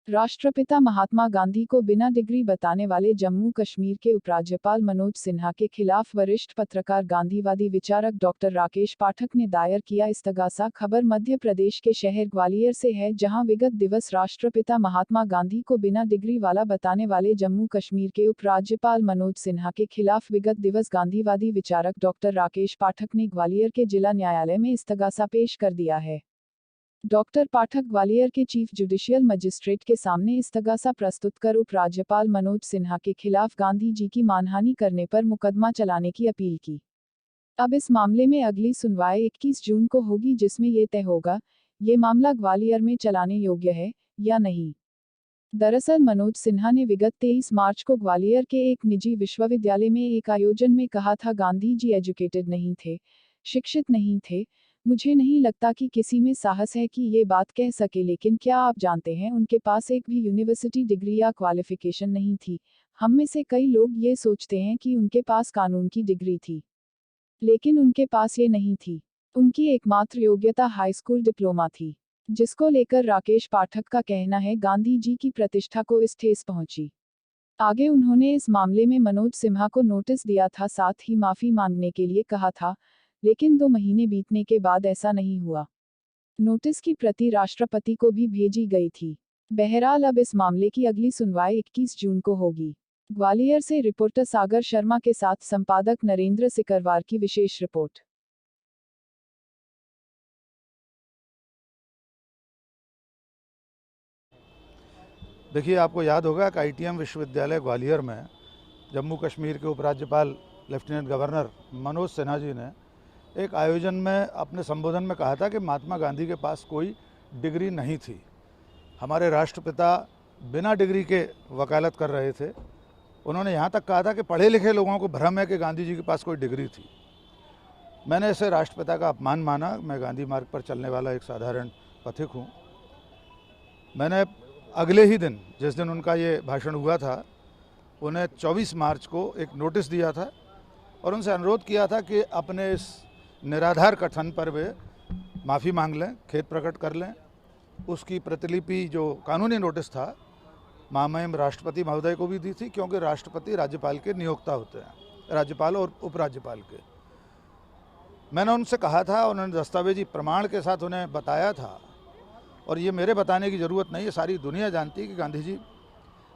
राष्ट्रपिता महात्मा गांधी को बिना डिग्री बताने वाले जम्मू कश्मीर के उपराज्यपाल मनोज सिन्हा के खिलाफ वरिष्ठ पत्रकार गांधीवादी विचारक डॉक्टर राकेश पाठक ने दायर किया इस्तगासा। खबर मध्य प्रदेश के शहर ग्वालियर से है, जहां विगत दिवस राष्ट्रपिता महात्मा गांधी को बिना डिग्री वाला बताने वाले जम्मू कश्मीर के उपराज्यपाल मनोज सिन्हा के खिलाफ विगत दिवस गांधीवादी विचारक डॉक्टर राकेश पाठक ने ग्वालियर के जिला न्यायालय में इस्तगासा पेश कर दिया है। डॉक्टर पाठक ग्वालियर के चीफ जुडिशियल मजिस्ट्रेट के सामने इस्तगासा प्रस्तुत कर उपराज्यपाल मनोज सिन्हा के खिलाफ गांधी जी की मानहानि करने पर मुकदमा चलाने की अपील की। अब इस मामले में अगली सुनवाई 21 जून को होगी, जिसमें ये तय होगा ये मामला ग्वालियर में चलाने योग्य है या नहीं। दरअसल मनोज सिन्हा ने विगत 23 मार्च को ग्वालियर के एक निजी विश्वविद्यालय में एक आयोजन में कहा था, गांधी जी एजुकेटेड नहीं थे, शिक्षित नहीं थे। मुझे नहीं लगता कि किसी में साहस है कि ये बात कह सके, लेकिन क्या आप जानते हैं उनके पास एक भी यूनिवर्सिटी डिग्री या क्वालिफिकेशन नहीं थी। हम में से कई लोग ये सोचते हैं कि उनके पास कानून की डिग्री थी, लेकिन उनके पास ये नहीं थी। उनकी एकमात्र योग्यता हाई स्कूल डिप्लोमा थी, जिसको लेकर राकेश पाठक का कहना है गांधी जी की प्रतिष्ठा को इस ठेस पहुंची। आगे उन्होंने इस मामले में मनोज सिन्हा को नोटिस दिया था, साथ ही माफी मांगने के लिए कहा था, लेकिन 2 महीने बीतने के बाद ऐसा नहीं हुआ। नोटिस की प्रति राष्ट्रपति को भी भेजी गई थी। बहरहाल अब इस मामले की अगली सुनवाई 21 जून को होगी। ग्वालियर से रिपोर्टर सागर शर्मा के साथ संपादक नरेंद्र सिकरवार की विशेष रिपोर्ट। देखिए, आपको याद होगा कि ITM विश्वविद्यालय ग्वालियर में जम्मू कश्मीर के उपराज्यपाल लेफ्टिनेंट गवर्नर मनोज सिन्हा जी ने एक आयोजन में अपने संबोधन में कहा था कि महात्मा गांधी के पास कोई डिग्री नहीं थी। हमारे राष्ट्रपिता बिना डिग्री के वकालत कर रहे थे। उन्होंने यहाँ तक कहा था कि पढ़े लिखे लोगों को भ्रम है कि गांधी जी के पास कोई डिग्री थी। मैंने इसे राष्ट्रपिता का अपमान माना। मैं गांधी मार्ग पर चलने वाला एक साधारण पथिक हूँ। मैंने अगले ही दिन, जिस दिन उनका ये भाषण हुआ था, उन्हें 24 मार्च को एक नोटिस दिया था और उनसे अनुरोध किया था कि अपने इस निराधार कथन पर वे माफ़ी मांग लें, खेद प्रकट कर लें। उसकी प्रतिलिपि जो कानूनी नोटिस था महामहिम राष्ट्रपति महोदय को भी दी थी, क्योंकि राष्ट्रपति राज्यपाल के नियोक्ता होते हैं, राज्यपाल और उपराज्यपाल के। मैंने उनसे कहा था, उन्होंने दस्तावेजी प्रमाण के साथ उन्हें बताया था, और ये मेरे बताने की ज़रूरत नहीं है, सारी दुनिया जानती है कि गांधी जी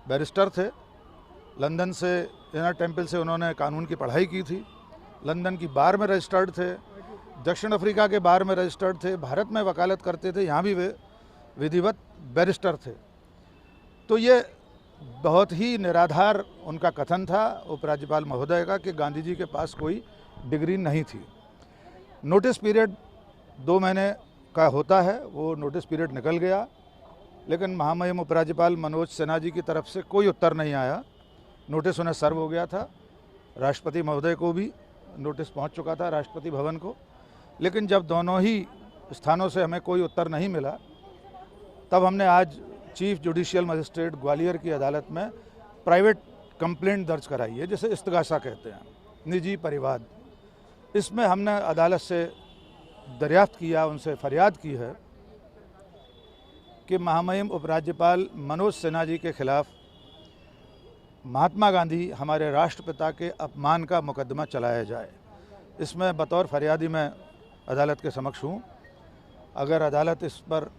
बैरिस्टर थे। लंदन से, इनर टेम्पल से उन्होंने कानून की पढ़ाई की थी। लंदन की बार में रजिस्टर्ड थे, दक्षिण अफ्रीका के बार में रजिस्टर्ड थे, भारत में वकालत करते थे, यहाँ भी वे विधिवत बैरिस्टर थे। तो ये बहुत ही निराधार उनका कथन था उपराज्यपाल महोदय का कि गांधी जी के पास कोई डिग्री नहीं थी। नोटिस पीरियड 2 महीने का होता है, वो नोटिस पीरियड निकल गया, लेकिन महामहिम उपराज्यपाल मनोज सिन्हा जी की तरफ से कोई उत्तर नहीं आया। नोटिस उन्हें सर्व हो गया था, राष्ट्रपति महोदय को भी नोटिस पहुंच चुका था, राष्ट्रपति भवन को। लेकिन जब दोनों ही स्थानों से हमें कोई उत्तर नहीं मिला, तब हमने आज चीफ जुडिशियल मजिस्ट्रेट ग्वालियर की अदालत में प्राइवेट कंप्लेंट दर्ज कराई है, जिसे इस्तगासा कहते हैं, निजी परिवाद। इसमें हमने अदालत से दरियाफ्त किया, उनसे फरियाद की है कि महामहिम उपराज्यपाल मनोज सिन्हा जी के खिलाफ महात्मा गांधी हमारे राष्ट्रपिता के अपमान का मुकदमा चलाया जाए। इसमें बतौर फरियादी मैं अदालत के समक्ष हूँ। अगर अदालत इस पर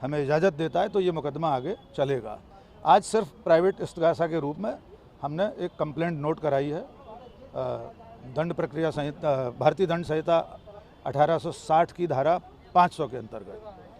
हमें इजाज़त देता है तो ये मुकदमा आगे चलेगा। आज सिर्फ प्राइवेट इस्तगासा के रूप में हमने एक कंप्लेंट नोट कराई है दंड प्रक्रिया संहिता, भारतीय दंड संहिता 1860 की धारा 500 के अंतर्गत।